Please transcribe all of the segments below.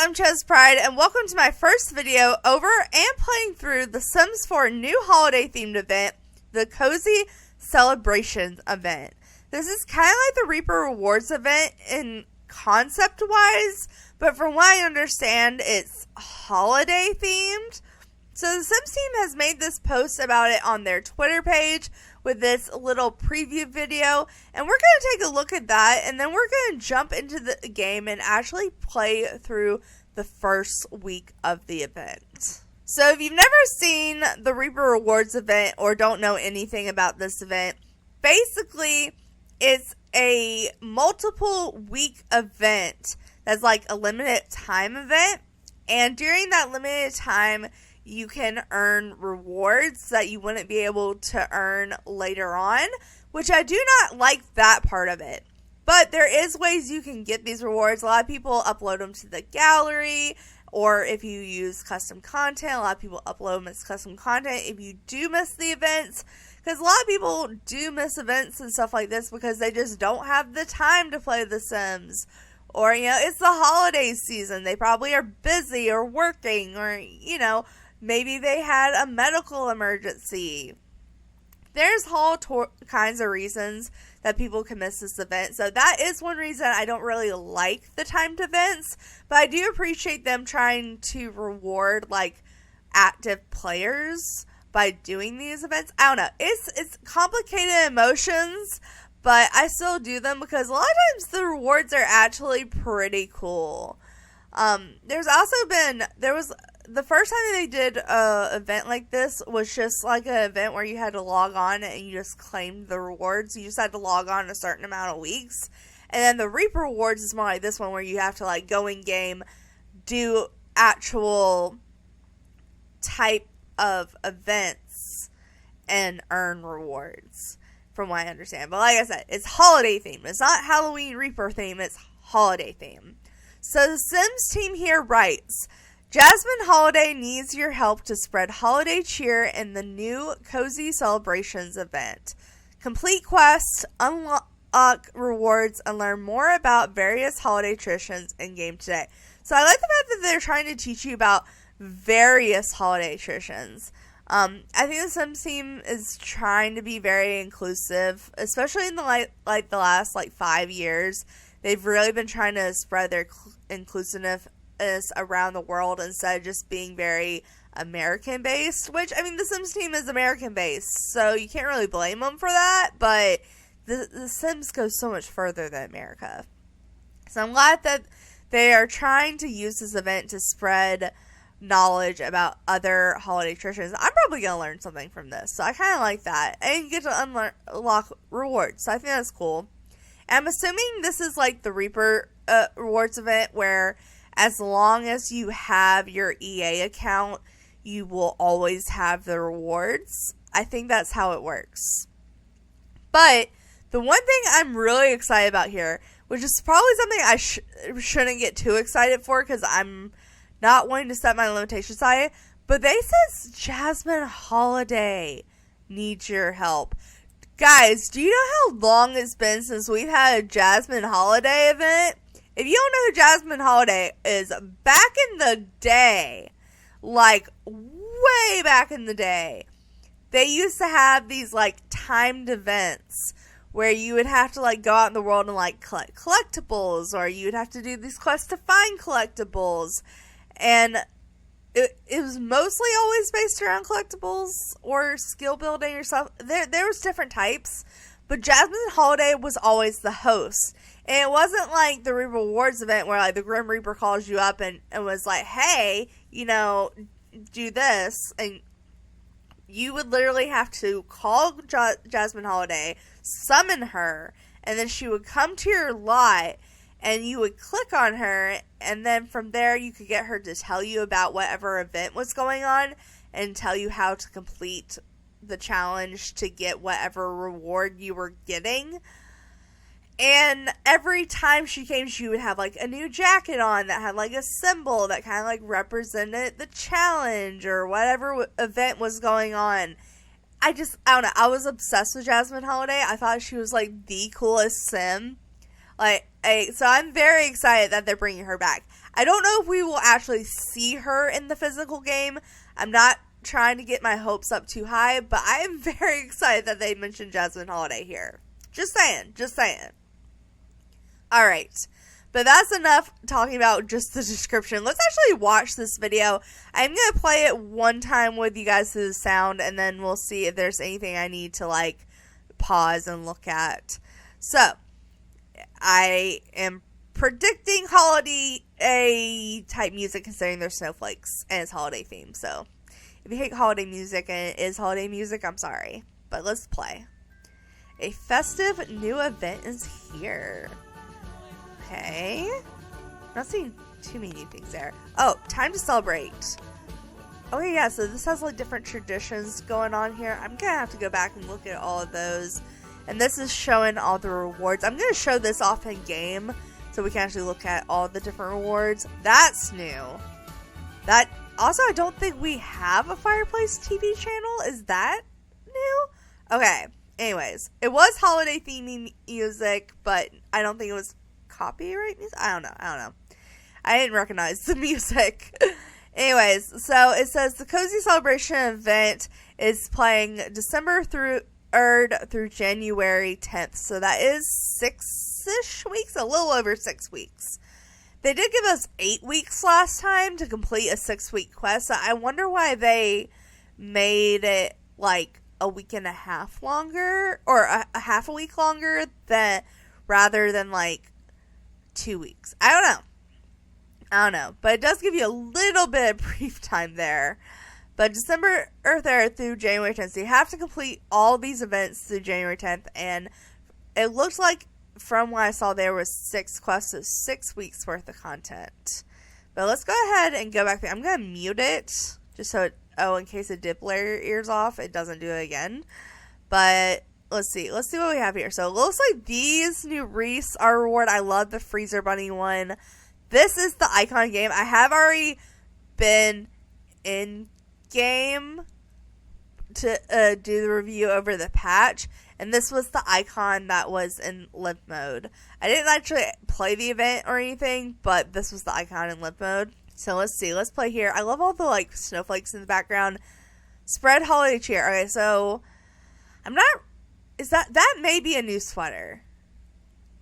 I'm ChezPride, and welcome to my first video over and playing through the Sims 4 new holiday-themed event, the Cozy Celebrations event. This is kind of like the Reaper Rewards event in concept-wise, but from what I understand, it's holiday-themed. So the Sims team has made this post about it on their Twitter page with this little preview video, and we're going to take a look at that, and then we're going to jump into the game and actually play through the first week of the event. So if you've never seen the Reaper Rewards event or don't know anything about this event, basically it's a multiple week event that's like a limited time event, and during that limited time you can earn rewards that you wouldn't be able to earn later on, which I do not like that part of it. But there is ways you can get these rewards. A lot of people upload them to the gallery, or if you use custom content, a lot of people upload them as custom content if you do miss the events. Because a lot of people do miss events and stuff like this because they just don't have the time to play The Sims. Or, it's the holiday season. They probably are busy or working, or, maybe they had a medical emergency. There's all kinds of reasons that people can miss this event. So that is one reason I don't really like the timed events. But I do appreciate them trying to reward active players by doing these events. I don't know. It's complicated emotions, but I still do them because a lot of times the rewards are actually pretty cool. The first time they did an event like this was just like an event where you had to log on and you just claimed the rewards. You just had to log on a certain amount of weeks. And then the Reaper Rewards is more like this one where you have to go in game, do actual type of events, and earn rewards, from what I understand. But like I said, it's holiday themed. It's not Halloween Reaper theme, it's holiday theme. So the Sims team here writes, Jasmine Holiday needs your help to spread holiday cheer in the new Cozy Celebrations event. Complete quests, unlock rewards, and learn more about various holiday traditions in game today. So I like the fact that they're trying to teach you about various holiday traditions. I think the Sims team is trying to be very inclusive, especially in the the last 5 years. They've really been trying to spread their inclusiveness around the world instead of just being very American based, which the Sims team is American based, so you can't really blame them for that, but the Sims go so much further than America. So I'm glad that they are trying to use this event to spread knowledge about other holiday traditions. I'm probably going to learn something from this, so I kind of like that. And you get to unlock rewards, so I think that's cool. And I'm assuming this is like the Reaper Rewards event where as long as you have your EA account, you will always have the rewards. I think that's how it works. But the one thing I'm really excited about here, which is probably something I shouldn't get too excited for because I'm not wanting to set my limitations high, but they says Jasmine Holiday needs your help. Guys, do you know how long it's been since we've had a Jasmine Holiday event? If you don't know who Jasmine Holiday is, back in the day, way back in the day, they used to have these timed events where you would have to go out in the world and collect collectibles, or you would have to do these quests to find collectibles. And it was mostly always based around collectibles or skill building or stuff. There was different types, but Jasmine Holiday was always the host. And it wasn't like the Reaper Rewards event where the Grim Reaper calls you up and was like, hey, do this. And you would literally have to call Jasmine Holiday, summon her, and then she would come to your lot and you would click on her, and then from there you could get her to tell you about whatever event was going on and tell you how to complete the challenge to get whatever reward you were getting. And every time she came, she would have a new jacket on that had a symbol that kind of represented the challenge or whatever event was going on. I don't know. I was obsessed with Jasmine Holiday. I thought she was the coolest Sim. So I'm very excited that they're bringing her back. I don't know if we will actually see her in the physical game. I'm not trying to get my hopes up too high, but I am very excited that they mentioned Jasmine Holiday here. Just saying. Alright, but that's enough talking about just the description. Let's actually watch this video. I'm going to play it one time with you guys through the sound, and then we'll see if there's anything I need to, like, pause and look at. So, I am predicting holiday type music considering there's snowflakes and it's holiday themed. So, if you hate holiday music and it is holiday music, I'm sorry. But let's play. A festive new event is here. Okay. Not seeing too many new things there. Oh, time to celebrate. Okay, yeah, so this has like different traditions going on here. I'm gonna have to go back and look at all of those. And this is showing all the rewards. I'm gonna show this off in game so we can actually look at all the different rewards. That's new. That also, I don't think we have a Fireplace TV channel. Is that new? Okay. Anyways, it was holiday theming music, but I don't think it was copyright music. I don't know. I didn't recognize the music. Anyways, so it says the Cozy Celebration event is playing December 3rd through January 10th. So that is 6-ish weeks, a little over 6 weeks. They did give us 8 weeks last time to complete a 6-week quest. So I wonder why they made it like a week and a half longer, or a half a week longer rather than like 2 weeks. I don't know. But it does give you a little bit of brief time there. But December 3rd through January 10th. So you have to complete all these events through January 10th. And it looks like from what I saw there was 6 quests, so 6 weeks worth of content. But let's go ahead and go back there. I'm going to mute it just so in case it did blare your ears off, it doesn't do it again. But let's see what we have here. So it looks like these new wreaths are reward. I love the Freezer Bunny one. This is the icon game. I have already been in game to do the review over the patch, and this was the icon that was in limp mode. I didn't actually play the event or anything, but this was the icon in limp mode. So let's see. Let's play here. I love all the like snowflakes in the background. Spread holiday cheer. Okay, so I'm not. Is that may be a new sweater?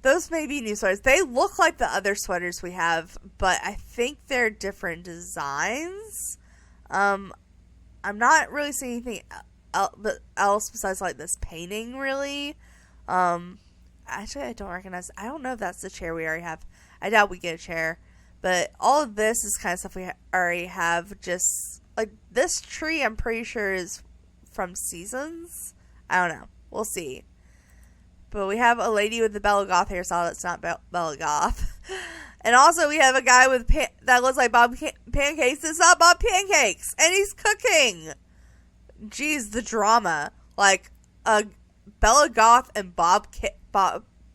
Those may be new sweaters. They look like the other sweaters we have, but I think they're different designs. I'm not really seeing anything else besides like this painting, really. Actually, I don't recognize. I don't know if that's the chair we already have. I doubt we get a chair. But all of this is kind of stuff we already have. Just like this tree, I'm pretty sure is from Seasons. I don't know. We'll see. But we have a lady with the Bella Goth hairstyle that's not Bella Goth. And also we have a guy with that looks like Bob Pancakes. It's not Bob Pancakes. And he's cooking. Jeez, the drama. Like a Bella Goth and Bob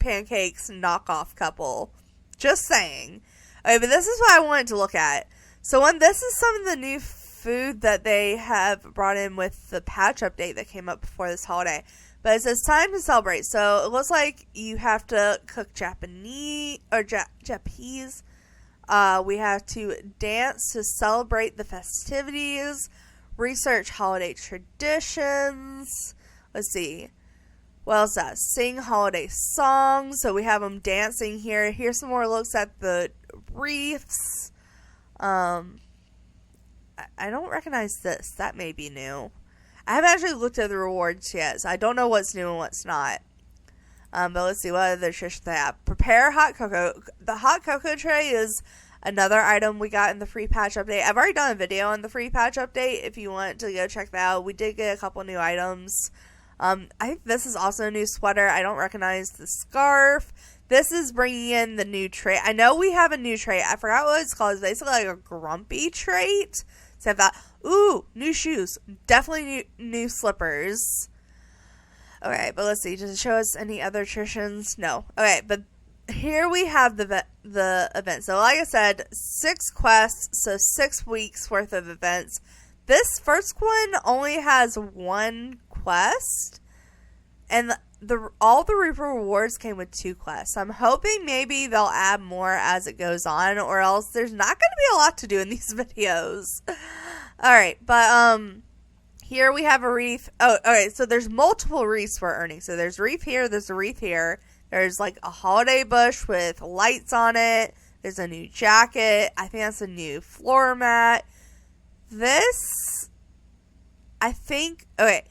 Pancakes knockoff couple. Just saying. Okay, but this is what I wanted to look at. So this is some of the new food that they have brought in with the patch update that came up before this holiday. But it says time to celebrate. So it looks like you have to cook Japanese or Japanese. We have to dance to celebrate the festivities. Research holiday traditions. Let's see. What else is that? Sing holiday songs. So we have them dancing here. Here's some more looks at the wreaths. I don't recognize this. That may be new. I haven't actually looked at the rewards yet, so I don't know what's new and what's not. But let's see what other traditions they have. Prepare hot cocoa. The hot cocoa tray is another item we got in the free patch update. I've already done a video on the free patch update if you want to go check that out. We did get a couple new items. I think this is also a new sweater. I don't recognize the scarf. This is bringing in the new trait. I know we have a new trait. I forgot what it's called. It's basically like a grumpy trait. So I thought, ooh, new shoes. Definitely new slippers. Okay, but let's see. Does it show us any other traditions? No. Okay, but here we have the event. So like I said, 6 quests, so 6 weeks worth of events. This first one only has 1 quest, And all the Reaper rewards came with 2 quests. I'm hoping maybe they'll add more as it goes on, or else there's not going to be a lot to do in these videos. Alright, but here we have a wreath. Oh, okay, so there's multiple wreaths we're earning. So there's a wreath here, there's a wreath here. There's like a holiday bush with lights on it. There's a new jacket. I think that's a new floor mat. This, I think, okay,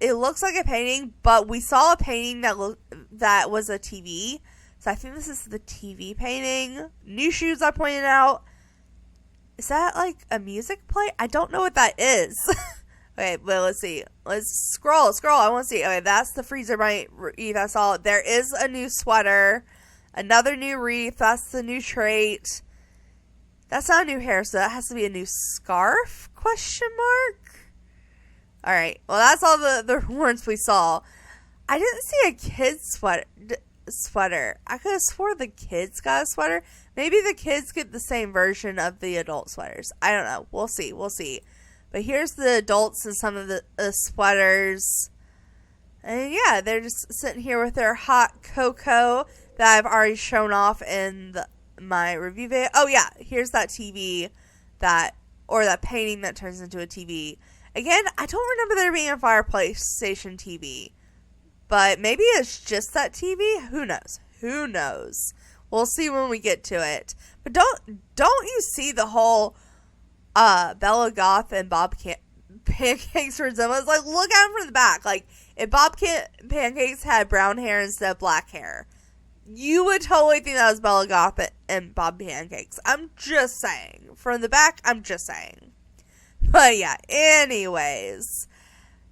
it looks like a painting, but we saw a painting that was a TV. So I think this is the TV painting. New shoes, I pointed out. Is that like a music play? I don't know what that is. Okay, but let's see. Let's scroll. I want to see. Okay, that's the freezer wreath I saw. There is a new sweater. Another new wreath. That's the new trait. That's not a new hair, so that has to be a new scarf? Question mark? Alright, well that's all the rewards we saw. I didn't see a kid's sweater. I could have swore the kids got a sweater. Maybe the kids get the same version of the adult sweaters. I don't know. We'll see. But here's the adults and some of the sweaters. And yeah, they're just sitting here with their hot cocoa that I've already shown off in my review video. Oh yeah, here's that TV that painting that turns into a TV. Again, I don't remember there being a fireplace station TV. But maybe it's just that TV? Who knows? We'll see when we get to it. But don't you see the whole Bella Goth and Bob Pancakes resemblance? Like, look at him from the back. Like, if Bob Pancakes had brown hair instead of black hair, you would totally think that was Bella Goth and Bob Pancakes. I'm just saying. From the back, I'm just saying. But yeah, anyways,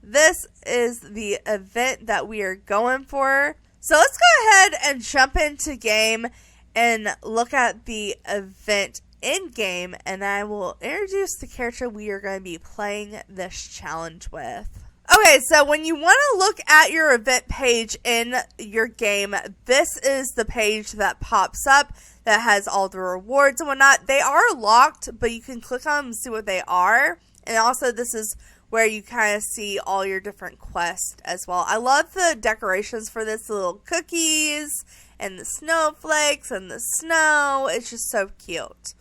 this is the event that we are going for. So let's go ahead and jump into game and look at the event in game, and I will introduce the character we are going to be playing this challenge with. Okay, so when you want to look at your event page in your game, this is the page that pops up that has all the rewards and whatnot. They are locked, but you can click on them and see what they are. And also, this is where you kind of see all your different quests as well. I love the decorations for this, the little cookies and the snowflakes and the snow. It's just so cute.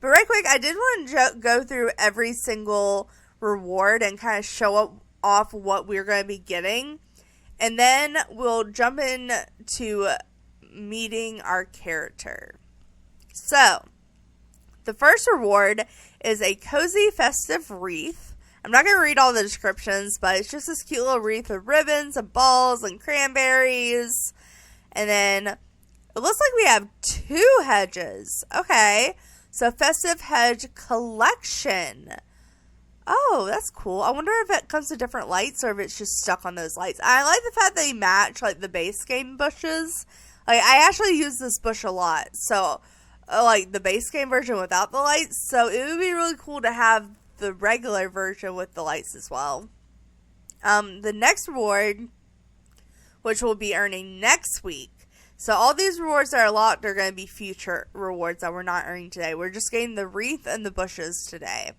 But right quick, I did want to go through every single reward and kind of show off what we're going to be getting. And then we'll jump in to meeting our character. So, the first reward is a cozy festive wreath. I'm not going to read all the descriptions, but it's just this cute little wreath with ribbons and balls and cranberries. And then it looks like we have 2 hedges. Okay. So, festive hedge collection. Oh, that's cool. I wonder if it comes to different lights or if it's just stuck on those lights. I like the fact they match like the base game bushes. Like, I actually use this bush a lot. So, like the base game version without the lights. So it would be really cool to have the regular version with the lights as well. The next reward, which we'll be earning next week. So all these rewards that are locked are going to be future rewards that we're not earning today. We're just getting the wreath and the bushes today.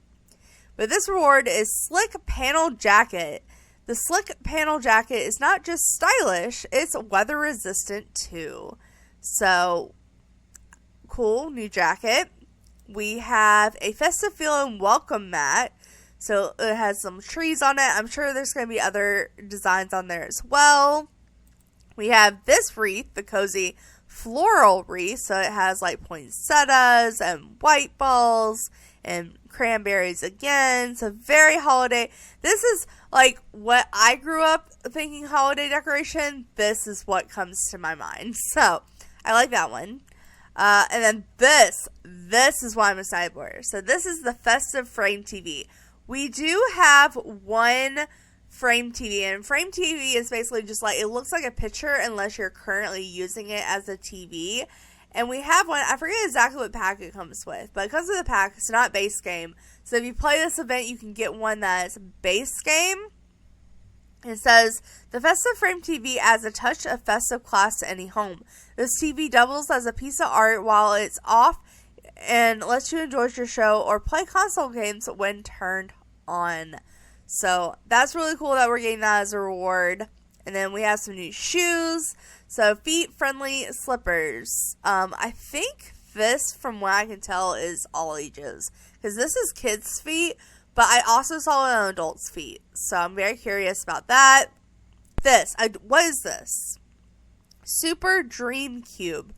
But this reward is Slick Panel Jacket. The Slick Panel Jacket is not just stylish, it's weather resistant too. So, cool, new jacket. We have a festive feeling welcome mat. So it has some trees on it. I'm sure there's going to be other designs on there as well. We have this wreath, the cozy floral wreath. So it has like poinsettias and white balls and cranberries again. So very holiday. This is like what I grew up thinking holiday decoration. This is what comes to my mind. So I like that one. And then this is what I'm excited for. So this is the festive frame TV. We do have one frame TV, and frame TV is basically just like, it looks like a picture unless you're currently using it as a TV. And we have one, I forget exactly what pack it comes with, but it comes with a pack. It's not base game. So if you play this event, you can get one that's base game. It says, the festive frame TV adds a touch of festive class to any home. This TV doubles as a piece of art while it's off and lets you enjoy your show or play console games when turned on. So that's really cool that we're getting that as a reward. And then we have some new shoes. So feet-friendly slippers. I think this, from what I can tell, is all ages. Because this is kids' feet, but I also saw it on adults' feet. So I'm very curious about that. What is this? Super Dream Cube.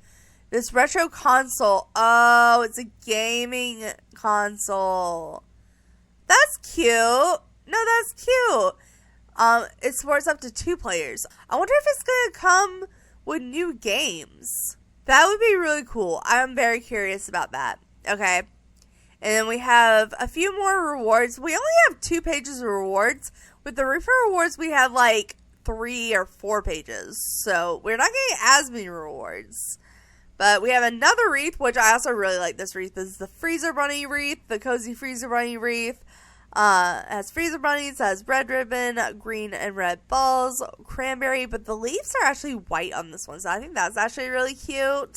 This retro console. Oh, it's a gaming console. That's cute. No, that's cute. It supports up to 2 players. I wonder if it's going to come with new games. That would be really cool. I'm very curious about that. Okay. And then we have a few more rewards. We only have 2 pages of rewards. With the Reaper rewards, we have like 3 or 4 pages. So we're not getting as many rewards. But we have another wreath, which I also really like this wreath. This is the Freezer Bunny wreath, the Cozy Freezer Bunny wreath. It has freezer bunnies, has red ribbon, green and red balls, cranberry, but the leaves are actually white on this one, so I think that's actually really cute.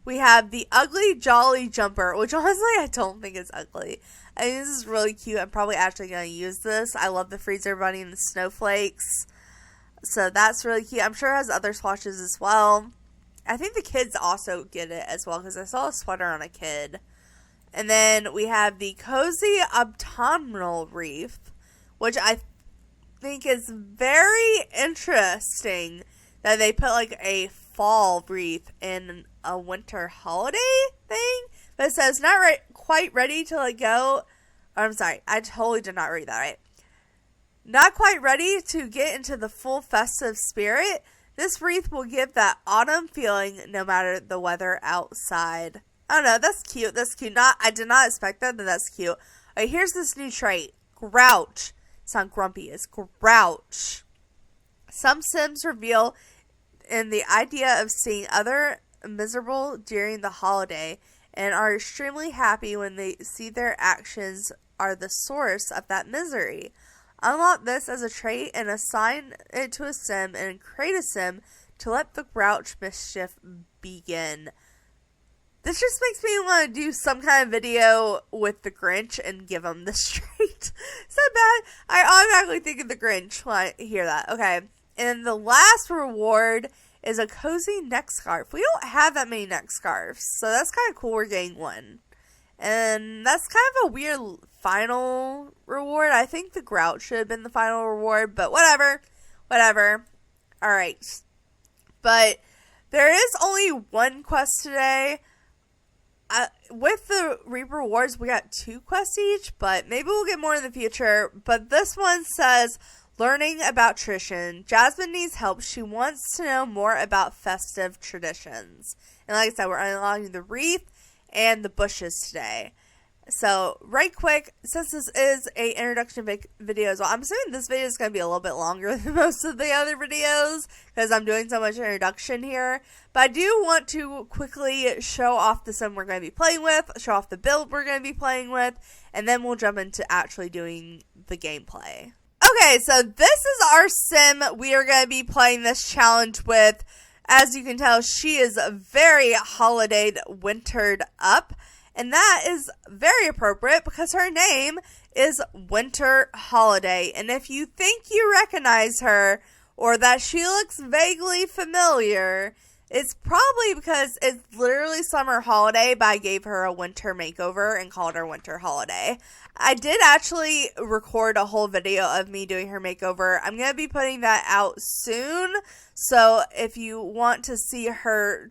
We have the Ugly Jolly Jumper, which honestly I don't think is ugly. I think this is really cute. I'm probably actually going to use this. I love the freezer bunny and the snowflakes, so that's really cute. I'm sure it has other swatches as well. I think the kids also get it as well, because I saw a sweater on a kid. And then we have the Cozy Autumnal Wreath, which I think is very interesting that they put like a fall wreath in a winter holiday thing. But it says not quite ready to let go. Oh, I'm sorry, I totally did not read that right. Not quite ready to get into the full festive spirit. This wreath will give that autumn feeling no matter the weather outside. I don't know, that's cute. That's cute. I did not expect that, but that's cute. Alright, here's this new trait. Grouch. It's not grumpy, it's grouch. Some Sims reveal in the idea of seeing other miserable during the holiday and are extremely happy when they see their actions are the source of that misery. Unlock this as a trait and assign it to a sim and create a sim to let the grouch mischief begin. This just makes me want to do some kind of video with the Grinch and give him this trait. Is that bad? I automatically think of the Grinch when I hear that. Okay. And the last reward is a cozy neck scarf. We don't have that many neck scarves, so that's kind of cool. We're getting one. And that's kind of a weird final reward. I think the Grouch should have been the final reward, but whatever. Alright. But there is only one quest today. With the Reaper rewards, we got 2 quests each, but maybe we'll get more in the future. But this one says, learning about tradition. Jasmine needs help. She wants to know more about festive traditions. And like I said, we're unlocking the wreath and the bushes today. So, right quick, since this is a introduction video as well, I'm assuming this video is going to be a little bit longer than most of the other videos, because I'm doing so much introduction here. But I do want to quickly show off the sim we're going to be playing with, show off the build we're going to be playing with, and then we'll jump into actually doing the gameplay. Okay, so this is our sim we are going to be playing this challenge with. As you can tell, she is very holidayed, wintered up. And that is very appropriate because her name is Winter Holiday. And if you think you recognize her or that she looks vaguely familiar, it's probably because it's literally Summer Holiday, but I gave her a winter makeover and called her Winter Holiday. I did actually record a whole video of me doing her makeover. I'm going to be putting that out soon. So if you want to see her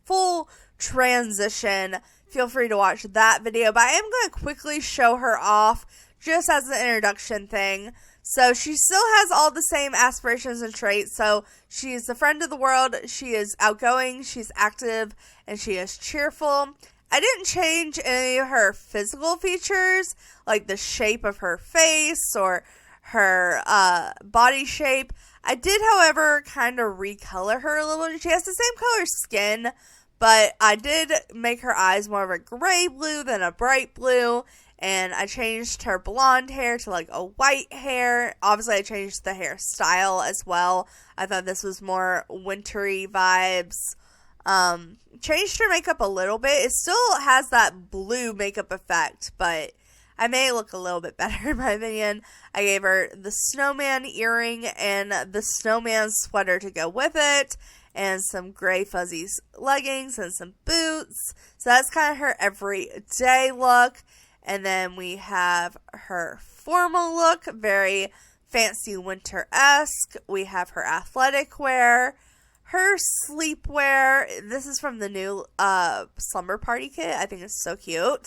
full transition, feel free to watch that video, but I am going to quickly show her off just as an introduction thing. So she still has all the same aspirations and traits. So she is the friend of the world, she is outgoing, she's active, and she is cheerful. I didn't change any of her physical features, like the shape of her face or her body shape. I did, however, kind of recolor her a little bit. She has the same color skin, but I did make her eyes more of a gray blue than a bright blue. And I changed her blonde hair to like a white hair. Obviously, I changed the hairstyle as well. I thought this was more wintry vibes. Changed her makeup a little bit. It still has that blue makeup effect, but I made it look a little bit better in my opinion. I gave her the snowman earring and the snowman sweater to go with it, and some gray fuzzy leggings and some boots. So that's kind of her everyday look. And then we have her formal look, very fancy winter-esque. We have her athletic wear, her sleepwear. This is from the new slumber party kit. I think it's so cute.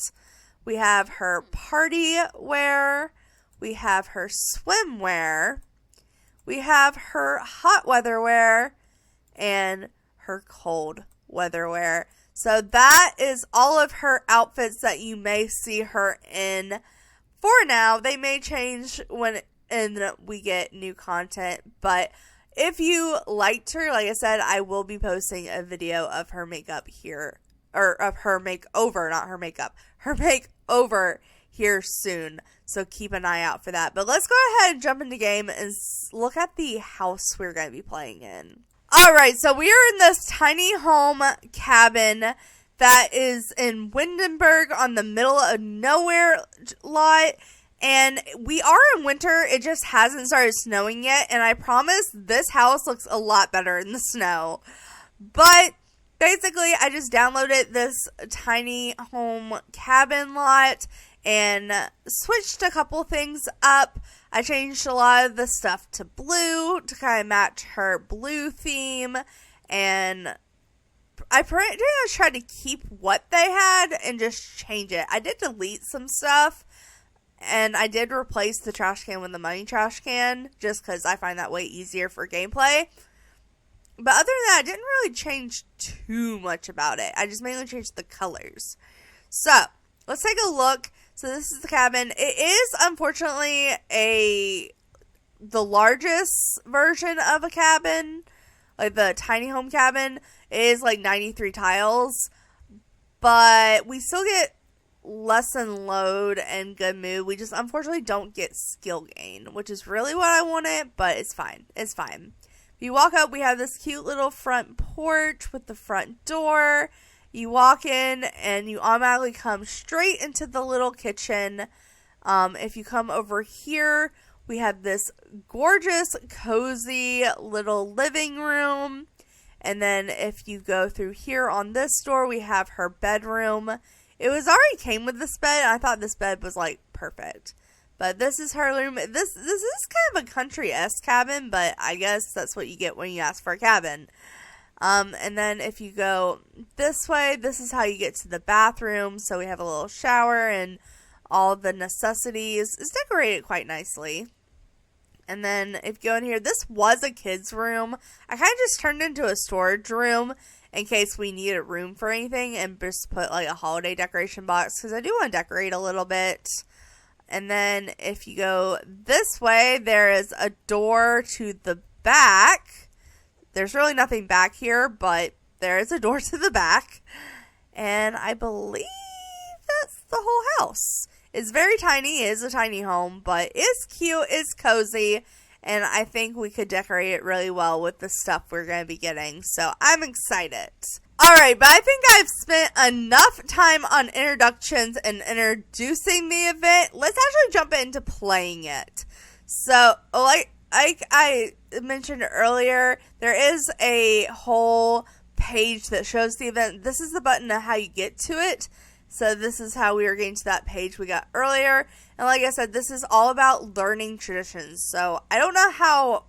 We have her party wear. We have her swimwear. We have her hot weather wear and her cold weather wear. So that is all of her outfits that you may see her in for now. They may change when we get new content, but if you liked her, like I said, I will be posting a video of her makeup here, or of her makeover, not her makeup, her makeover here soon. So keep an eye out for that. But let's go ahead and jump into the game and look at the house we're going to be playing in. Alright, so we are in this tiny home cabin that is in Windenburg on the middle of nowhere lot. And we are in winter, it just hasn't started snowing yet. And I promise this house looks a lot better in the snow. But basically, I just downloaded this tiny home cabin lot and switched a couple things up. I changed a lot of the stuff to blue to kind of match her blue theme, and I pretty much tried to keep what they had and just change it. I did delete some stuff, and I did replace the trash can with the money trash can, just because I find that way easier for gameplay. But other than that, I didn't really change too much about it. I just mainly changed the colors. So, let's take a look. So this is the cabin. It is, unfortunately, the largest version of a cabin. Like the tiny home cabin. It is like 93 tiles. But we still get lesson load and good mood. We just, unfortunately, don't get skill gain. Which is really what I wanted, but it's fine. It's fine. If you walk up, we have this cute little front porch with the front door. You walk in and you automatically come straight into the little kitchen. If you come over here, we have this gorgeous, cozy little living room. And then if you go through here on this door, we have her bedroom. It was already came with this bed. And I thought this bed was like perfect. But this is her room. This is kind of a country-esque cabin, but I guess that's what you get when you ask for a cabin. And then if you go this way, this is how you get to the bathroom. So we have a little shower and all the necessities. It's decorated quite nicely. And then if you go in here, this was a kid's room. I kind of just turned it into a storage room in case we needed room for anything, and just put like a holiday decoration box because I do want to decorate a little bit. And then if you go this way, there is a door to the back. There's really nothing back here, but there is a door to the back. And I believe that's the whole house. It's very tiny. It is a tiny home, but it's cute. It's cozy. And I think we could decorate it really well with the stuff we're going to be getting. So I'm excited. Alright, but I think I've spent enough time on introductions and introducing the event. Let's actually jump into playing it. So, like I mentioned earlier, there is a whole page that shows the event. This is the button of how you get to it. So this is how we are getting to that page we got earlier. And like I said, this is all about learning traditions. So I don't know how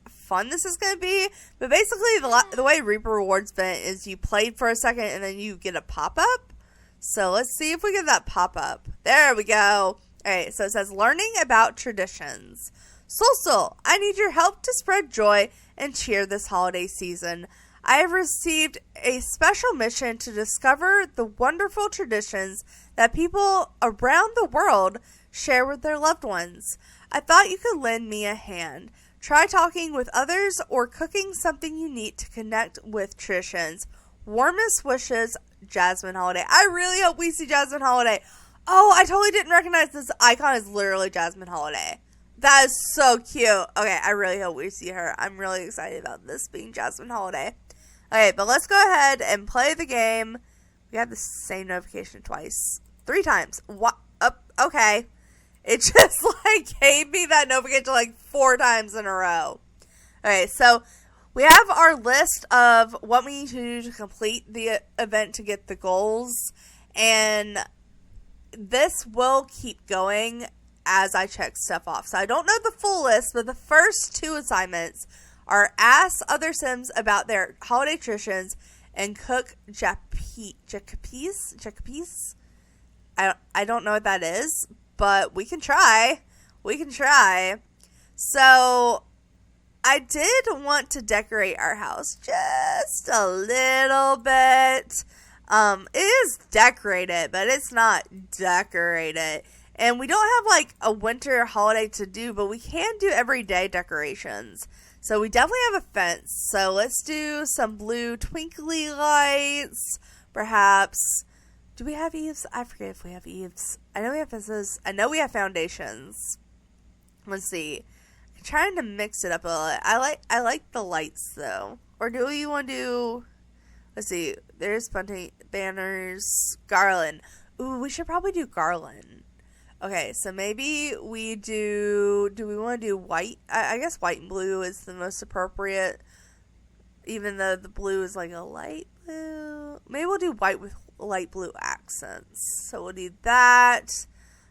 fun this is going to be, but basically the way Reaper Rewards event is you played for a second and then you get a pop-up. So let's see if we get that pop-up. There we go. Alright, so it says learning about traditions. Sul, I need your help to spread joy and cheer this holiday season. I have received a special mission to discover the wonderful traditions that people around the world share with their loved ones. I thought you could lend me a hand. Try talking with others or cooking something unique to connect with traditions. Warmest wishes, Jasmine Holiday. I really hope we see Jasmine Holiday. Oh, I totally didn't recognize this icon is literally Jasmine Holiday. That is so cute. Okay, I really hope we see her. I'm really excited about this being Jasmine Holiday. Okay, but let's go ahead and play the game. We have the same notification twice. 3 times. What? Okay. It just, like, gave me that notification, like, 4 times in a row. Okay, so we have our list of what we need to do to complete the event to get the goals. And this will keep going as I check stuff off. So I don't know the full list, but the first 2 assignments are ask other Sims about their holiday traditions and cook jacapes. I don't know what that is, but we can try. So I did want to decorate our house just a little bit. It is decorated, but it's not decorated. And we don't have like a winter holiday to do, but we can do everyday decorations. So we definitely have a fence. So let's do some blue twinkly lights, perhaps. Do we have eaves? I forget if we have eaves. I know we have fences. I know we have foundations. Let's see. I'm trying to mix it up a little. I like the lights though. Or do we want to do? Let's see. There's bunting banners, garland. Ooh, we should probably do garland. Okay, so maybe we do. Do we want to do white? I guess white and blue is the most appropriate. Even though the blue is like a light blue. Maybe we'll do white with light blue accents. So we'll do that.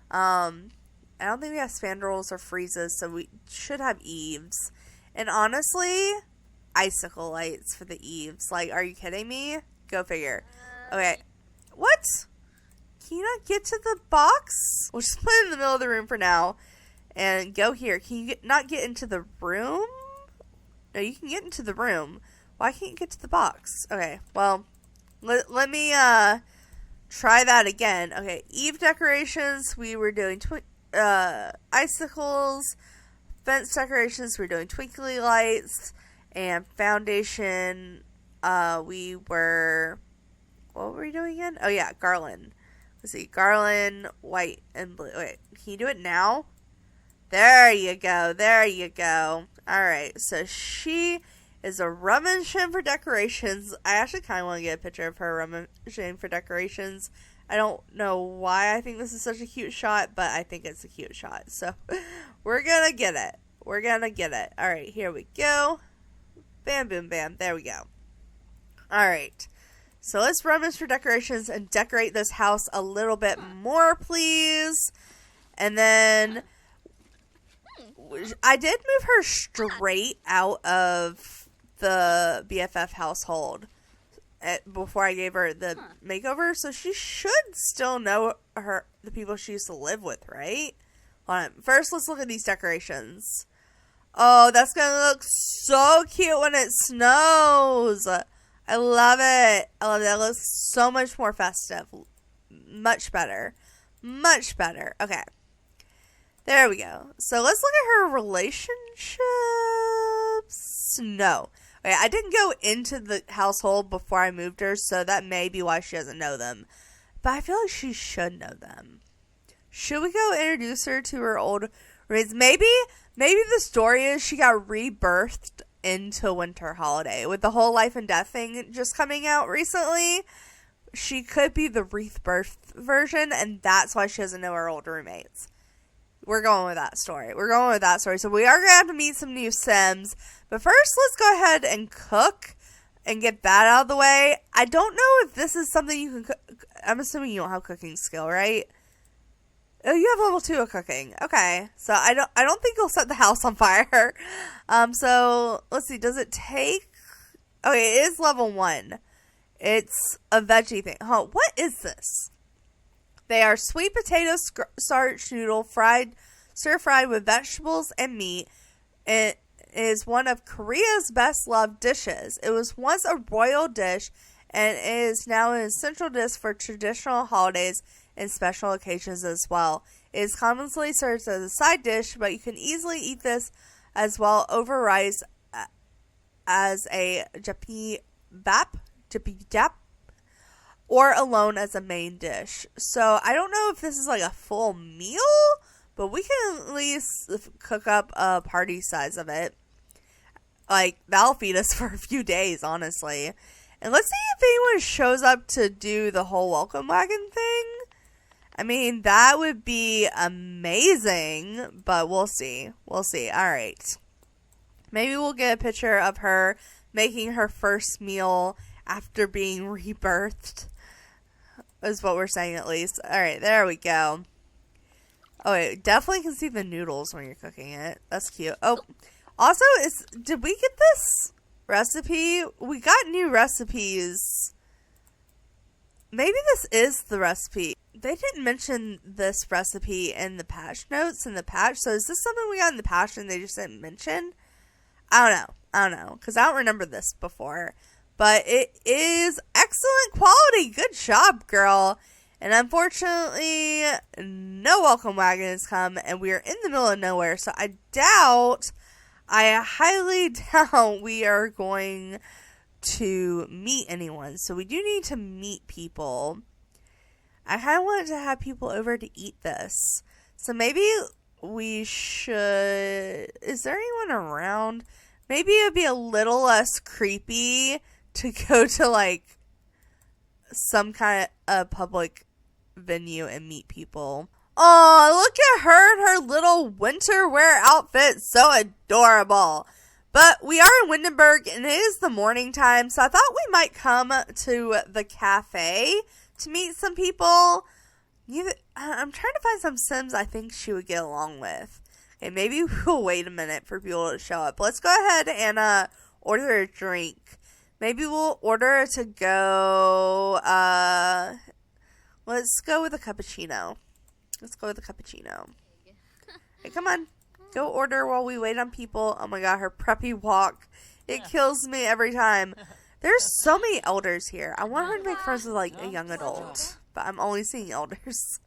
I don't think we have spandrels or freezes, so we should have eaves. And honestly, icicle lights for the eaves. Like, are you kidding me? Go figure. Okay. What? Can you not get to the box? We'll just put it in the middle of the room for now. And go here. Can you not get into the room? No, you can get into the room. Why can't you get to the box? Okay, well, let me try that again. Okay, eve decorations, we were doing icicles. Fence decorations, we were doing twinkly lights. And foundation, we were... What were we doing again? Oh, yeah, garland. Let's see, garland, white, and blue. Wait, can you do it now? There you go. Alright, so she is a rummaging for decorations. I actually kind of want to get a picture of her rummaging for decorations. I don't know why I think this is such a cute shot, but I think it's a cute shot. So, we're gonna get it. Alright, here we go. Bam, boom, bam. There we go. Alright. So let's rummage for decorations and decorate this house a little bit more, please. And then I did move her straight out of the BFF household before I gave her the makeover. So she should still know the people she used to live with, right? Hold on. First, let's look at these decorations. Oh, that's going to look so cute when it snows. I love it. It looks so much more festive. Much better. Okay. There we go. So let's look at her relationships. No. Okay, I didn't go into the household before I moved her, so that may be why she doesn't know them. But I feel like she should know them. Should we go introduce her to her old roommates? Maybe the story is she got rebirthed into winter holiday with the whole life and death thing just coming out recently. She could be the rebirth version, and that's why she doesn't know her old roommates. We're going with that story. So we are going to have to meet some new Sims. But first, let's go ahead and cook and get that out of the way. I don't know if this is something you can cook. I'm assuming you don't have cooking skill, right? Oh, you have level 2 of cooking. Okay. So I don't think you'll set the house on fire. So let's see. Does it take... Okay, it is level 1. It's a veggie thing. Huh, what is this? They are sweet potato starch noodle stir-fried with vegetables and meat. It is one of Korea's best loved dishes. It was once a royal dish and is now an essential dish for traditional holidays and special occasions as well. It is commonly served as a side dish, but you can easily eat this as well over rice as a japibap, or alone as a main dish. So I don't know if this is like a full meal, but we can at least cook up a party size of it. Like, that'll feed us for a few days, honestly. And let's see if anyone shows up to do the whole welcome wagon thing. I mean, that would be amazing, but we'll see. We'll see. All right. Maybe we'll get a picture of her making her first meal after being rebirthed, is what we're saying at least. All right, there we go. Oh, wait, definitely can see the noodles when you're cooking it. That's cute. Oh, also, did we get this recipe? We got new recipes. Maybe this is the recipe. They didn't mention this recipe in the patch notes in the patch, so is this something we got in the patch and they just didn't mention? I don't know, because I don't remember this before. But it is excellent quality. Good job, girl. And unfortunately, no welcome wagon has come, and we are in the middle of nowhere, so I highly doubt we are going to meet anyone. So we do need to meet people. I kind of wanted to have people over to eat this. So maybe we should... Is there anyone around? Maybe it would be a little less creepy to go to, like, some kind of public venue and meet people. Oh, look at her in her little winter wear outfit. So adorable. But we are in Windenburg, and it is the morning time, so I thought we might come to the cafe to meet some people. I'm trying to find some Sims I think she would get along with. Okay, maybe we'll wait a minute for people to show up. Let's go ahead and order a drink. Maybe we'll order to go, let's go with a cappuccino. Hey, come on. Go order while we wait on people. Oh my god, her preppy walk. It kills me every time. There's so many elders here. I want her to make friends with, like, a young adult. But I'm only seeing elders.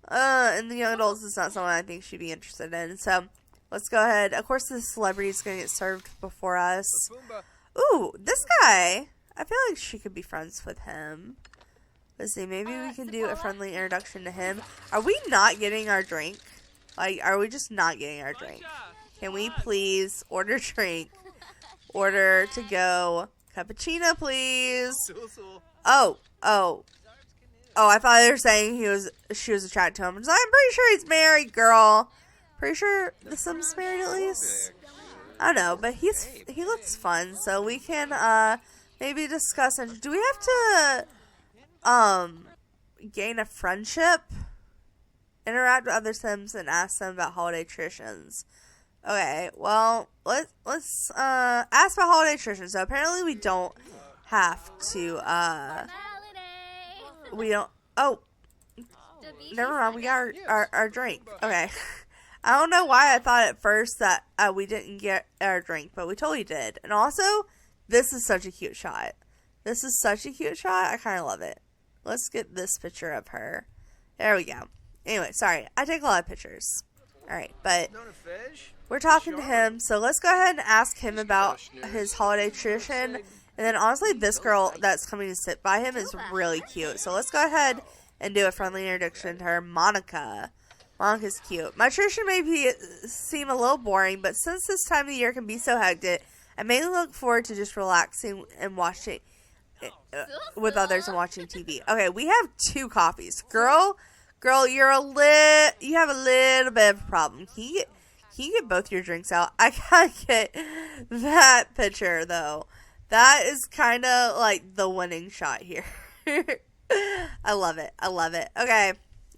And the young adults is not someone I think she'd be interested in. So, let's go ahead. Of course, the celebrity is going to get served before us. Ooh, this guy. I feel like she could be friends with him. Let's see. Maybe we can do a friendly introduction to him. Are we not getting our drink? Like, are we just not getting our drink? Can we please order drink? Order to go. Cappuccino, please. Oh, I thought they were saying she was attracted to him. I'm pretty sure he's married, girl. Pretty sure the Sim's married at least. I don't know, but he looks fun, so we can maybe discuss it. Do we have to gain a friendship? Interact with other Sims and ask them about holiday traditions. Okay, well, let's ask about holiday traditions. So apparently we don't have to, we don't, oh, never mind, we got our drink. Okay. I don't know why I thought at first that we didn't get our drink, but we totally did. And also, this is such a cute shot. I kind of love it. Let's get this picture of her. There we go. Anyway, sorry. I take a lot of pictures. Alright, but we're talking to him, so let's go ahead and ask him about his holiday tradition. And then honestly, this girl that's coming to sit by him is really cute. So let's go ahead and do a friendly introduction to her, Monica. Monica's cute. My tradition may seem a little boring, but since this time of the year can be so hectic, I mainly look forward to just relaxing and watching with others and watching TV. Okay, we have 2 coffees. Girl, you have a little bit of a problem. Can you get both your drinks out? I gotta get that picture, though. That is kind of like the winning shot here. I love it. Okay,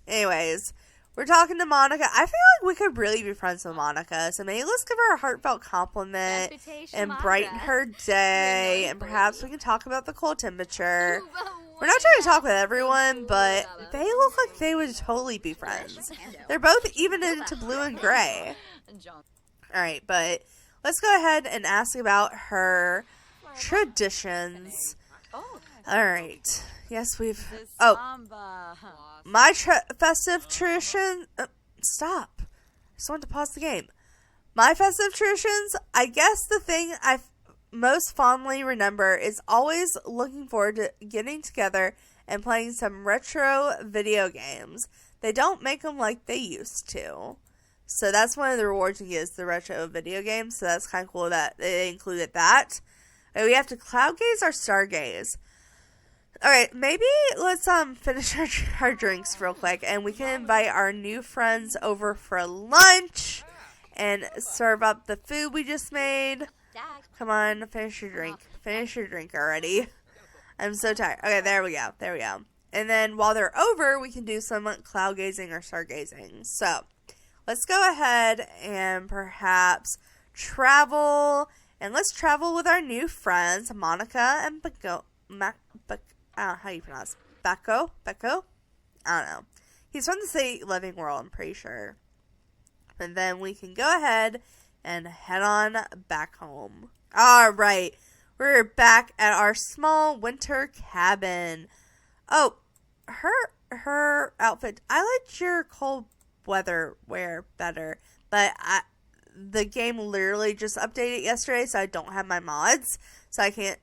anyways. We're talking to Monica. I feel like we could really be friends with Monica. So maybe let's give her a heartfelt compliment and brighten her day. And perhaps we can talk about the cold temperature. We're not trying to talk with everyone, but they look like they would totally be friends. They're both even into blue and gray. Alright, but let's go ahead and ask about her traditions. Alright. Yes, we've... Oh. My festive tradition... stop. I just wanted to pause the game. My festive traditions, I guess the thing I most fondly remember is always looking forward to getting together and playing some retro video games. They don't make them like they used to. So that's one of the rewards you get is the retro video games. So that's kind of cool that they included that. And we have to cloud gaze or stargaze. Alright, maybe let's finish our drinks real quick, and we can invite our new friends over for lunch and serve up the food we just made. Come on, finish your drink. Finish your drink already. I'm so tired. Okay, there we go. There we go. And then while they're over, we can do some cloud gazing or stargazing. So, let's go ahead and perhaps travel. And let's travel with our new friends, Monica and Beko. I don't know how you pronounce it. Beko? I don't know. He's from the city Living World, I'm pretty sure. And then we can go ahead and head on back home. Alright. We're back at our small winter cabin. Oh, her outfit. I liked your cold weather wear better. But the game literally just updated yesterday, so I don't have my mods. So I can't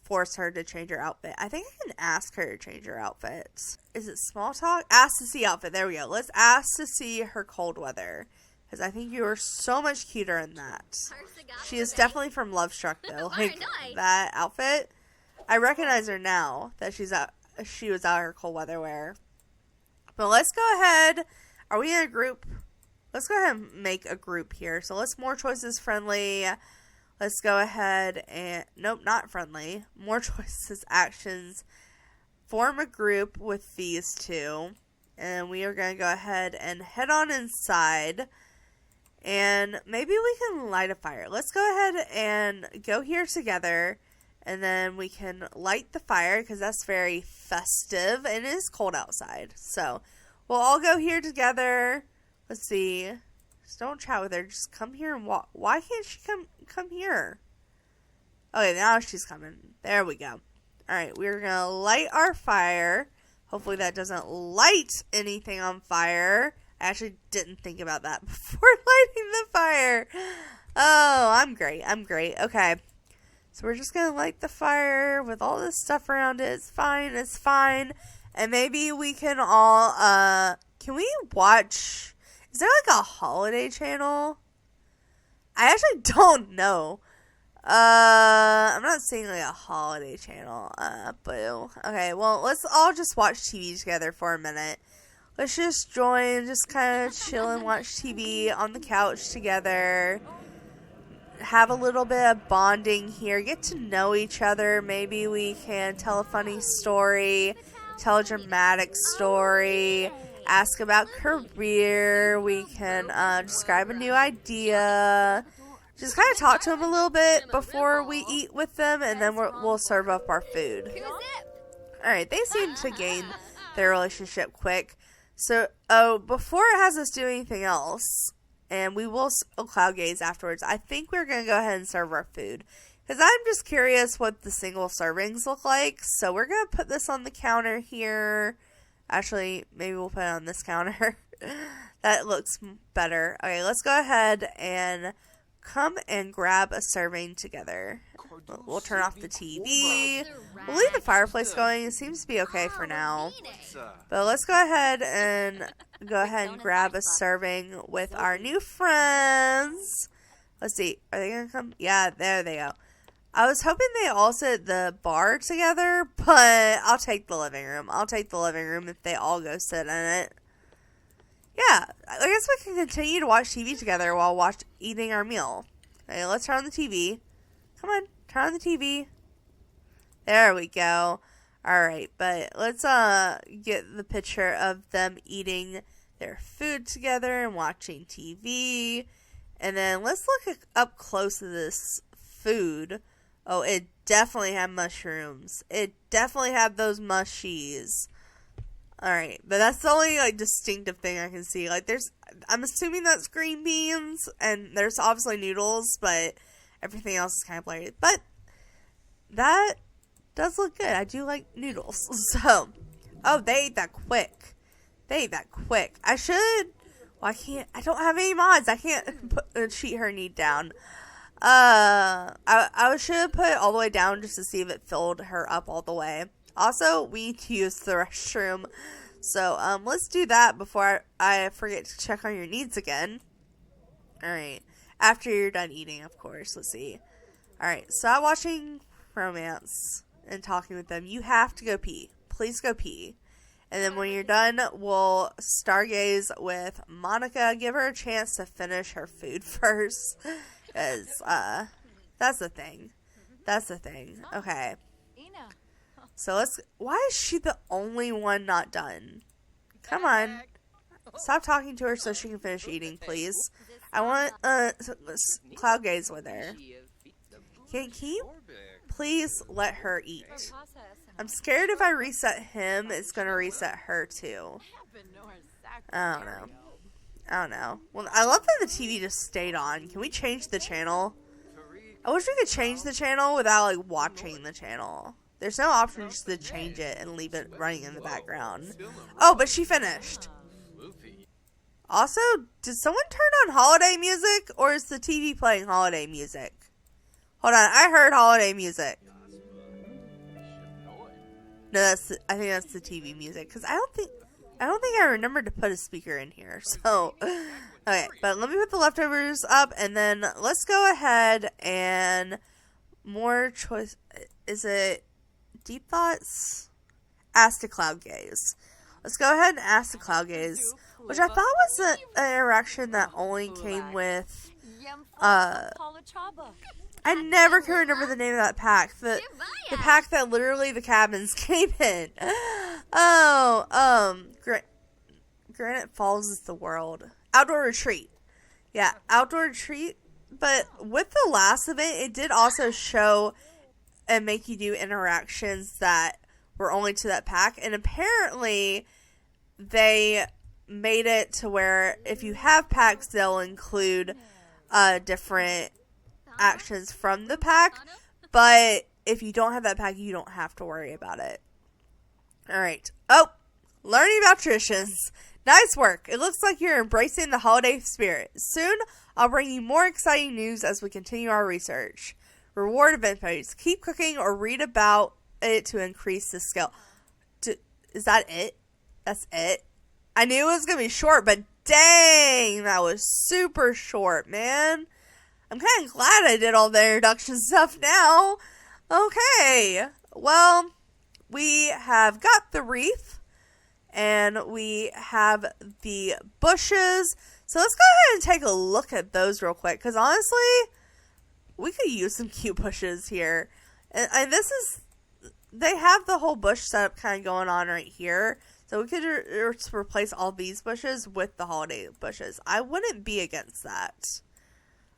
force her to change her outfit. I think I can ask her to change her outfit. Is it small talk? Ask to see outfit. There we go. Let's ask to see her cold weather. Because I think you are so much cuter in that. She is definitely from Love Struck, though. Like, that outfit. I recognize her now that she was out her cold weather wear. But let's go ahead. Are we in a group? Let's go ahead and make a group here. So let's more choices friendly. Let's go ahead and, nope, not friendly. More choices, actions. Form a group with these two. And we are going to go ahead and head on inside. And maybe we can light a fire. Let's go ahead and go here together. And then we can light the fire because that's very festive. And it is cold outside. So we'll all go here together. Let's see. Just don't chat with her. Just come here and walk. Why can't she come here? Okay, now she's coming. There we go. Alright, we're going to light our fire. Hopefully that doesn't light anything on fire. I actually didn't think about that before lighting the fire. Oh, I'm great. Okay. So we're just going to light the fire with all this stuff around it. It's fine. And maybe we can all, can we watch... Is there like a holiday channel? I actually don't know. I'm not seeing like a holiday channel. Boo. Okay, well, let's all just watch TV together for a minute. Let's just join, just kind of chill and watch TV on the couch together. Have a little bit of bonding here. Get to know each other. Maybe we can tell a funny story. Tell a dramatic story. Ask about career. We can describe a new idea. Just kind of talk to them a little bit before we eat with them, and then we'll serve up our food. Alright, they seem to gain their relationship quick. So, before it has us do anything else, and we will cloud gaze afterwards, I think we're going to go ahead and serve our food. Because I'm just curious what the single servings look like. So, we're going to put this on the counter here. Actually, maybe we'll put it on this counter. That looks better. Okay, let's go ahead and come and grab a serving together. We'll turn off the TV. We'll leave the fireplace going. It seems to be okay for now. But let's go ahead and grab a serving with our new friends. Let's see. Are they going to come? Yeah, there they go. I was hoping they all sit at the bar together, but I'll take the living room. If they all go sit in it. Yeah, I guess we can continue to watch TV together while eating our meal. Okay, let's turn on the TV. Come on, turn on the TV. There we go. Alright, but let's get the picture of them eating their food together and watching TV. And then let's look up close at this food. Oh, it definitely had mushrooms. It definitely had those mushies. Alright, but that's the only, like, distinctive thing I can see. Like, I'm assuming that's green beans, and there's obviously noodles, but everything else is kind of blurry. But that does look good. I do like noodles. So, oh, they ate that quick. I don't have any mods. I can't cheat her need down. I should have put it all the way down just to see if it filled her up all the way. Also, we need to use the restroom. So, let's do that before I forget to check on your needs again. Alright. After you're done eating, of course. Let's see. Alright, stop watching romance. and talking with them, you have to go pee. Please go pee. And then when you're done, we'll stargaze with Monica. Give her a chance to finish her food first. Because, that's the thing. That's the thing. Okay. So why is she the only one not done? Come on. Stop talking to her so she can finish eating, please. I want, cloud gaze with her. Can you please let her eat? I'm scared if I reset him, it's going to reset her too. I don't know. Well, I love that the TV just stayed on. Can we change the channel? I wish we could change the channel without, like, watching the channel. There's no option just to change it and leave it running in the background. Oh, but she finished. Also, did someone turn on holiday music, or is the TV playing holiday music? Hold on, I heard holiday music. No, I think that's the TV music, because I don't think I remembered to put a speaker in here. So, okay, but let me put the leftovers up, and then let's go ahead and more choice. Is it deep thoughts? Ask to cloud gaze. Let's go ahead and ask to cloud gaze, which I thought was an interaction that only came with I never can remember the name of that pack. The pack that literally the cabins came in. Oh, Granite Falls is the world. Outdoor Retreat. Yeah, Outdoor Retreat. But with the last event, it did also show and make you do interactions that were only to that pack. And apparently, they made it to where if you have packs, they'll include different actions from the pack, but if you don't have that pack, you don't have to worry about it. Alright. Oh, learning about traditions. Nice work. It looks like you're embracing the holiday spirit. Soon, I'll bring you more exciting news as we continue our research. Reward event pages. Keep cooking or read about it to increase the skill. Is that it? That's it? I knew it was going to be short, but dang, that was super short, man. I'm kind of glad I did all the introduction stuff now. Okay. Well, we have got the wreath. And we have the bushes. So let's go ahead and take a look at those real quick. Because honestly, we could use some cute bushes here. And this is... They have the whole bush setup kind of going on right here. So we could replace all these bushes with the holiday bushes. I wouldn't be against that.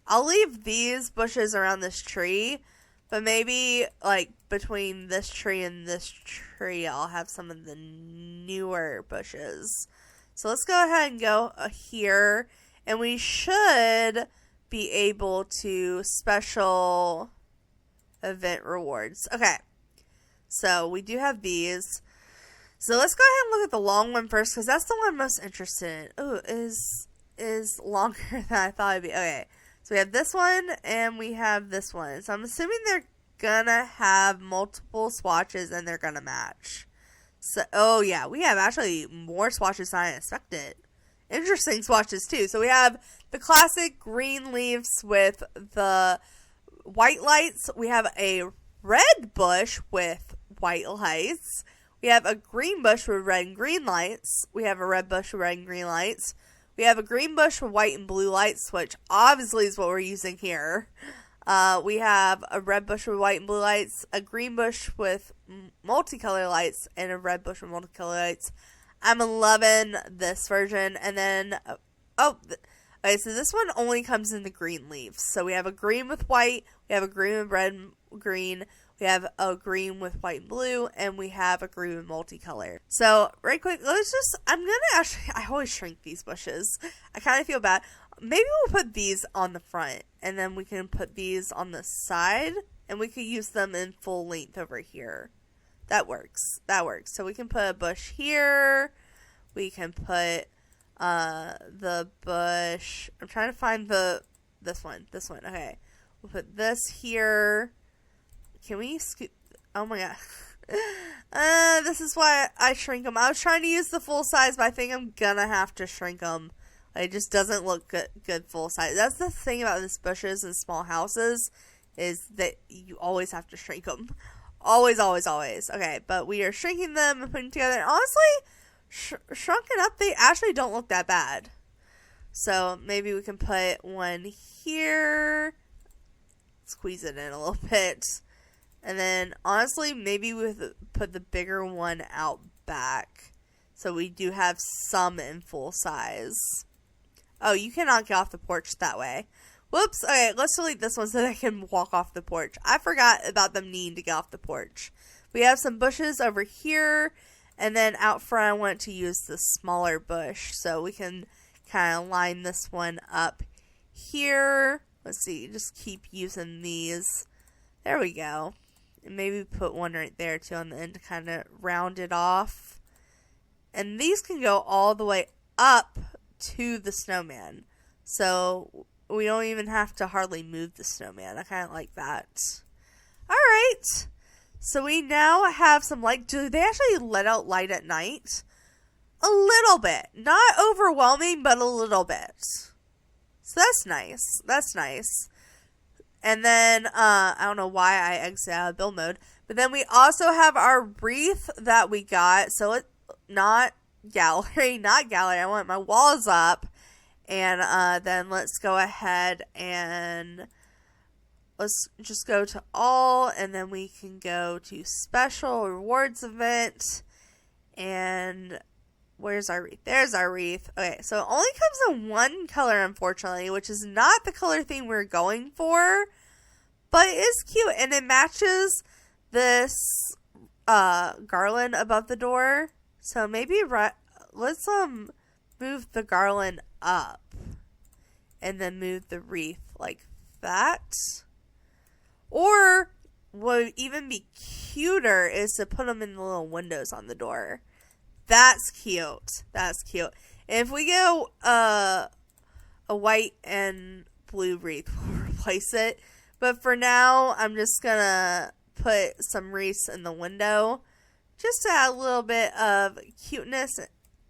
I'll leave these bushes around this tree, but maybe, like, between this tree and this tree, I'll have some of the newer bushes. So let's go ahead and go here, and we should be able to special event rewards. Okay, so we do have these. So let's go ahead and look at the long one first, because that's the one I'm most interested in. Ooh, is longer than I thought it'd be. Okay. So we have this one, and we have this one. So I'm assuming they're gonna have multiple swatches, and they're gonna match. So, oh yeah, we have actually more swatches than I expected. Interesting swatches, too. So we have the classic green leaves with the white lights. We have a red bush with white lights. We have a green bush with red and green lights. We have a red bush with red and green lights. We have a green bush with white and blue lights, which obviously is what we're using here. We have a red bush with white and blue lights, a green bush with multicolor lights, and a red bush with multicolor lights. I'm loving this version. And then, okay, so this one only comes in the green leaves. So we have a green with white, we have a green with red and green, we have a green with white and blue, and we have a green with multicolor. So, right quick, I always shrink these bushes. I kind of feel bad. Maybe we'll put these on the front, and then we can put these on the side, and we could use them in full length over here. That works. So we can put a bush here. We can put the bush. I'm trying to find this one. Okay. We'll put this here. Can we scoot? Oh my god. This is why I shrink them. I was trying to use the full size, but I think I'm gonna have to shrink them. It just doesn't look good full size. That's the thing about these bushes and small houses, is that you always have to shrink them. Always, always, always. Okay, but we are shrinking them and putting together. And honestly, shrunken up, they actually don't look that bad. So maybe we can put one here. Squeeze it in a little bit. And then, honestly, maybe we put the bigger one out back. So we do have some in full size. Oh, you cannot get off the porch that way. Whoops. Okay, let's delete this one so that I can walk off the porch. I forgot about them needing to get off the porch. We have some bushes over here. And then out front, I want to use the smaller bush. So we can kind of line this one up here. Let's see. Just keep using these. There we go. And maybe put one right there too on the end to kind of round it off. And these can go all the way up to the snowman. So we don't even have to hardly move the snowman. I kind of like that. Alright. So we now have some light. Do they actually let out light at night? A little bit. Not overwhelming, but a little bit. So that's nice. That's nice. And then, I don't know why I exited out of build mode. But then we also have our wreath that we got. So not gallery. I want my walls up. And then let's go ahead and let's just go to all. And then we can go to special rewards event. And where's our wreath? There's our wreath. Okay, so it only comes in one color, unfortunately, which is not the color theme we're going for, but it is cute, and it matches this garland above the door. So maybe let's move the garland up, and then move the wreath like that. Or what would even be cuter is to put them in the little windows on the door. That's cute. That's cute. And if we go a white and blue wreath, we'll replace it. But for now, I'm just going to put some wreaths in the window just to add a little bit of cuteness.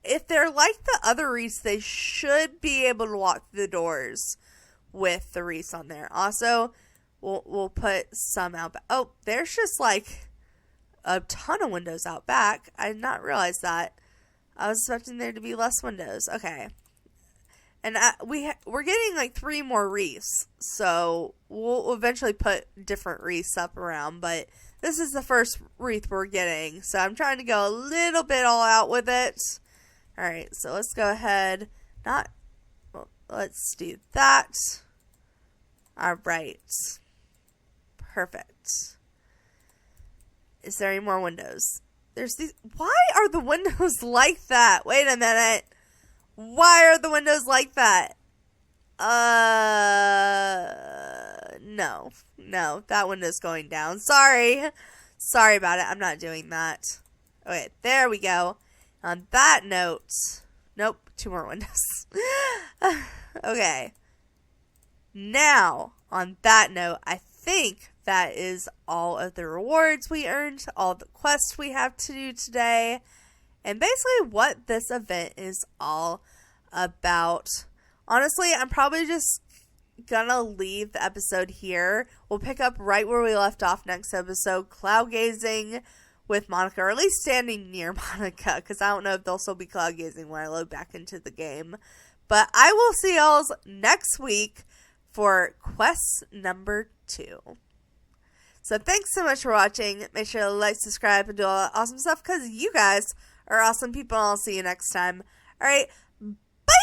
If they're like the other wreaths, they should be able to walk through the doors with the wreaths on there. Also, we'll put some out back. Oh, there's just like a ton of windows out back. I did not realize that. I was expecting there to be less windows. Okay. And we're getting like 3 more wreaths. So we'll eventually put different wreaths up around. But this is the first wreath we're getting. So I'm trying to go a little bit all out with it. Alright, so let's go ahead. Let's do that. Alright. Perfect. Is there any more windows? There's these. Why are the windows like that? Wait a minute. Why are the windows like that? No. No, that window's going down. Sorry. Sorry about it. I'm not doing that. Okay, there we go. On that note. Nope, 2 more windows. Okay. Now, on that note, I think that is all of the rewards we earned, all the quests we have to do today, and basically what this event is all about. Honestly, I'm probably just gonna leave the episode here. We'll pick up right where we left off next episode, cloud gazing with Monica, or at least standing near Monica, because I don't know if they'll still be cloud gazing when I load back into the game. But I will see y'all next week for quest number 2. So thanks so much for watching. Make sure to like, subscribe, and do all that awesome stuff because you guys are awesome people. I'll see you next time. Alright, bye!